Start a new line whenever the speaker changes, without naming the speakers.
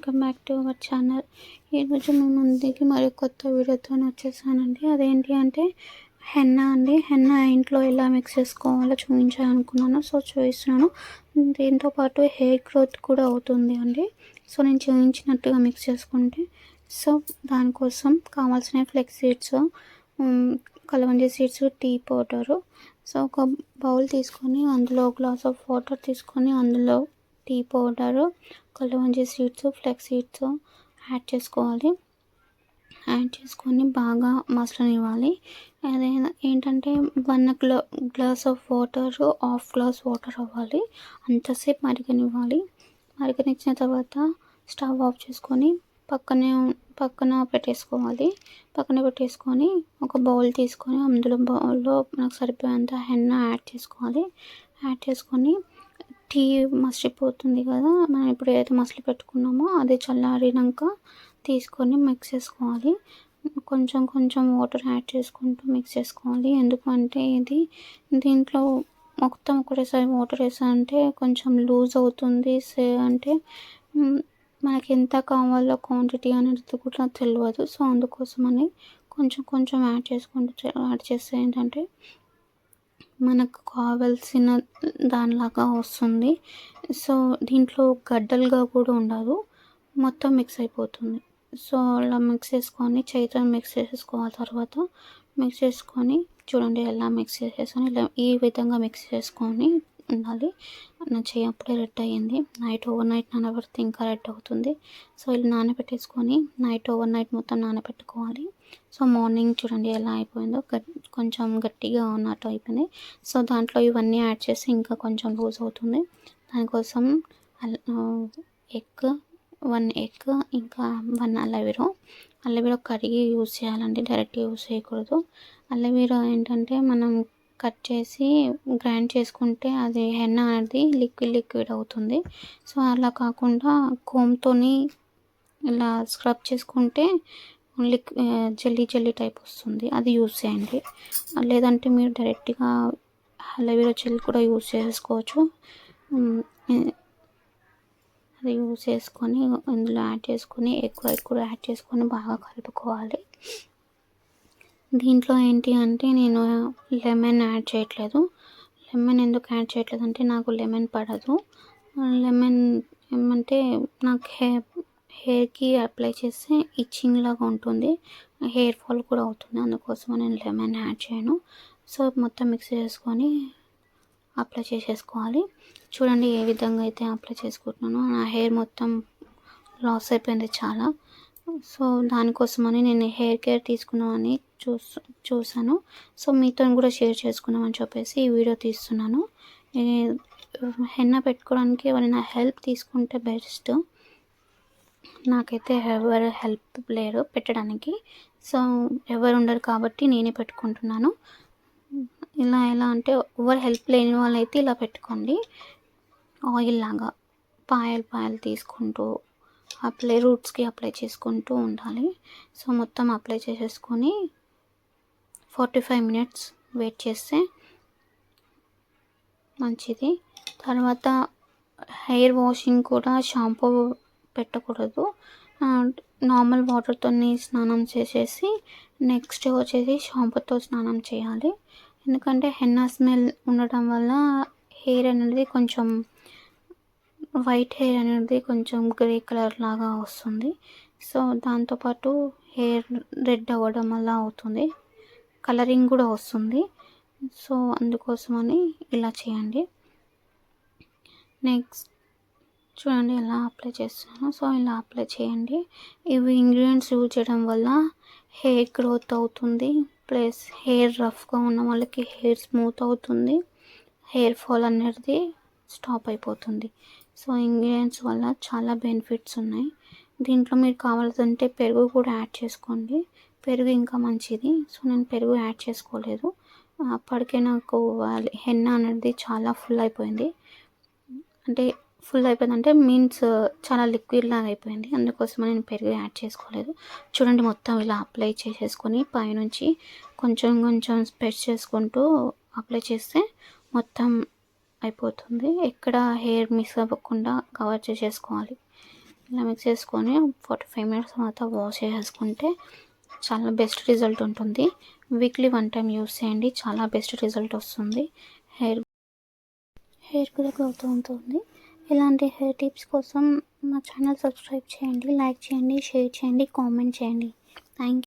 Welcome back to our channel. ఈరోజు మీ ముందుకి మరి కొత్త వీడియోతో వచ్చేసానండి. అదేంటి అంటే హెన్నా అండి. హెన్నా ఇంట్లో ఎలా మిక్స్ చేసుకోవాలో చూపించాలనుకున్నాను. సో చూపిస్తున్నాను. దీంతో పాటు హెయిర్ గ్రోత్ కూడా అవుతుంది అండి. సో నేను చూపించినట్టుగా మిక్స్ చేసుకుంటే సో దానికోసం కావాల్సిన ఫ్లెక్స్ సీడ్స్, కలబంద సీడ్స్, టీ పౌడరు. సో ఒక బౌల్ తీసుకొని అందులో ఒక గ్లాస్ ఆఫ్ వాటర్ తీసుకొని అందులో టీ పౌడరు, కలబంద సీడ్స్, ఫ్లెక్స్ సీడ్స్ యాడ్ చేసుకోవాలి. యాడ్ చేసుకొని బాగా మసలనివ్వాలి. అదైనా ఏంటంటే 1 glass of water half glass water అవ్వాలి. అంతసేపు మరగనివ్వాలి. మరగనిచ్చిన తర్వాత స్టవ్ ఆఫ్ చేసుకొని పక్కన పెట్టేసుకోవాలి. పక్కన పెట్టేసుకొని ఒక బౌల్ తీసుకొని అందులో బౌల్లో మనకు సరిపోయేంత హెన్నా యాడ్ చేసుకోవాలి. యాడ్ చేసుకొని టీ మసిలిపోతుంది కదా, మనం ఇప్పుడు ఏదైతే మసిలి పెట్టుకున్నామో అది చల్లారినాక తీసుకొని మిక్స్ చేసుకోవాలి. కొంచెం కొంచెం వాటర్ యాడ్ చేసుకుంటూ మిక్స్ చేసుకోవాలి. ఎందుకంటే దీంట్లో మొత్తం ఒకటేసారి వాటర్ వేసారంటే కొంచెం లూజ్ అవుతుంది. అంటే మనకి ఎంత కావాలో క్వాంటిటీ అనేది కూడా తెలియదు. సో అందుకోసమని కొంచెం కొంచెం యాడ్ చేస్తే ఏంటంటే మనకు కావాల్సిన దానిలాగా వస్తుంది. సో దీంట్లో గడ్డలుగా కూడా ఉండదు, మొత్తం మిక్స్ అయిపోతుంది. సో అలా మిక్స్ చేసుకొని చేతితో మిక్స్ చేసేసుకోవాలి. తర్వాత మిక్స్ చేసుకొని చూడండి ఎలా మిక్స్ చేసేసుకొని ఇలా ఈ విధంగా మిక్స్ చేసుకొని ఉండాలి. నా చెయ్యి అప్పుడే రెడ్ అయ్యింది. ఓవర్ నైట్ నానబెడితే ఇంకా రెడ్ అవుతుంది. సో ఇలా నానబెట్టేసుకొని ఓవర్ నైట్ మొత్తం నానబెట్టుకోవాలి. సో మార్నింగ్ చూడండి ఎలా అయిపోయిందో, కొంచెం గట్టిగా ఉన్నట్టు అయిపోయింది. సో దాంట్లో ఇవన్నీ యాడ్ చేసి ఇంకా కొంచెం లూజ్ అవుతుంది. దానికోసం 1 ఎగ్ ఇంకా 1 అల్లవీరా కడిగి యూజ్ చేయాలండి, డైరెక్ట్గా యూజ్ చేయకూడదు. అల్లవీరా ఏంటంటే మనం కట్ చేసి గ్రైండ్ చేసుకుంటే అది హెన్నా అనేది లిక్విడ్ అవుతుంది. సో అలా కాకుండా కోమ్తోని ఇలా స్క్రబ్ చేసుకుంటే జెల్లీ టైప్ వస్తుంది, అది యూజ్ చేయండి. లేదంటే మీరు డైరెక్ట్గా అలోవెరా జెల్ కూడా యూజ్ చేసుకోవచ్చు. అది యూజ్ చేసుకొని ఇందులో యాడ్ చేసుకొని ఎక్కువ కూడా యాడ్ చేసుకొని బాగా కలుపుకోవాలి. దీంట్లో ఏంటి అంటే నేను లెమన్ యాడ్ చేయట్లేదు. లెమన్ ఎందుకు యాడ్ చేయట్లేదు అంటే నాకు లెమన్ పడదు. లెమన్ ఏమంటే నాకు హెయిర్కి అప్లై చేస్తే ఇచ్చింగ్ లాగా ఉంటుంది, హెయిర్ ఫాల్ కూడా అవుతుంది. అందుకోసం నేను లెమన్ యాడ్ చేయను. సో మొత్తం మిక్స్ చేసుకొని అప్లై చేసేసుకోవాలి. చూడండి ఏ విధంగా అయితే అప్లై చేసుకుంటున్నానో, నా హెయిర్ మొత్తం లాస్ అయిపోయింది చాలా. సో దానికోసమని నేను హెయిర్ కేర్ తీసుకున్నామని చూసాను. సో మీతో కూడా షేర్ చేసుకున్నామని చెప్పేసి ఈ వీడియో తీస్తున్నాను. హెన్నా పెట్టుకోవడానికి ఎవరైనా హెల్ప్ తీసుకుంటే బెస్ట్. నాకైతే ఎవరు హెల్ప్ లేరు పెట్టడానికి. సో ఎవరు ఉండరు కాబట్టి నేనే పెట్టుకుంటున్నాను. ఎలా అంటే ఎవరు హెల్ప్ లేని వాళ్ళైతే ఇలా పెట్టుకోండి. ఆయిల్ లాగా పాయలు తీసుకుంటూ రూట్స్కి అప్లై చేసుకుంటూ ఉండాలి. సో మొత్తం అప్లై చేసేసుకొని 45 మినిట్స్ వెయిట్ చేస్తే మంచిది. తర్వాత హెయిర్ వాషింగ్ కూడా షాంపూ పెట్టకూడదు. నార్మల్ వాటర్తో స్నానం చేసేసి నెక్స్ట్ వచ్చేసి షాంపూతో స్నానం చేయాలి. ఎందుకంటే హెన్నా స్మెల్ ఉండటం వల్ల హెయిర్ అనేది కొంచెం వైట్ హెయిర్ అనేది కొంచెం గ్రే కలర్ లాగా వస్తుంది. సో దాంతోపాటు హెయిర్ రెడ్ అవ్వడం వల్ల అవుతుంది, కలరింగ్ కూడా వస్తుంది. సో అందుకోసమని ఇలా చేయండి. నెక్స్ట్ చూడండి ఎలా అప్లై చేస్తున్నాను. సో ఇలా అప్లై చేయండి. ఇవి ఇంగ్రీడియంట్స్ యూజ్ చేయడం వల్ల హెయిర్ గ్రోత్ అవుతుంది, ప్లస్ హెయిర్ రఫ్గా ఉన్న వాళ్ళకి హెయిర్ స్మూత్ అవుతుంది, హెయిర్ ఫాల్ అనేది స్టాప్ అయిపోతుంది. సో ఇంగ్రీడియంట్స్ వల్ల చాలా బెనిఫిట్స్ ఉన్నాయి. దీంట్లో మీరు కావాలంటే పెరుగు కూడా యాడ్ చేసుకోండి, పెరుగు ఇంకా మంచిది. సో నేను పెరుగు యాడ్ చేసుకోలేదు. అప్పటికే నాకు హెన్నా అనేది చాలా ఫుల్ అయిపోయింది. అంటే మీన్స్ చాలా లిక్విడ్ లాగా అయిపోయింది. అందుకోసమని నేను పెరుగు యాడ్ చేసుకోలేదు. చూడండి మొత్తం ఇలా అప్లై చేసేసుకొని పైనుంచి కొంచెం కొంచెం స్ప్రెడ్ చేసుకుంటూ అప్లై చేస్తే మొత్తం అయిపోతుంది. ఎక్కడ హెయిర్ మిస్ అవ్వకుండా కవర్ చేసేసుకోవాలి. ఇలా మిక్స్ చేసుకొని 45 మినిట్స్ తర్వాత వాష్ చేసుకుంటే చాలా బెస్ట్ రిజల్ట్ ఉంటుంది. వీక్లీ 1 టైం యూస్ చేయండి, చాలా బెస్ట్ రిజల్ట్ వస్తుంది. హెయిర్ కూడా గ్రోత్ ఉంటుంది. ఇలాంటి హెయిర్ టిప్స్ కోసం మా ఛానల్ సబ్స్క్రైబ్ చేయండి, లైక్ చేయండి, షేర్ చేయండి, కామెంట్ చేయండి. Thank you.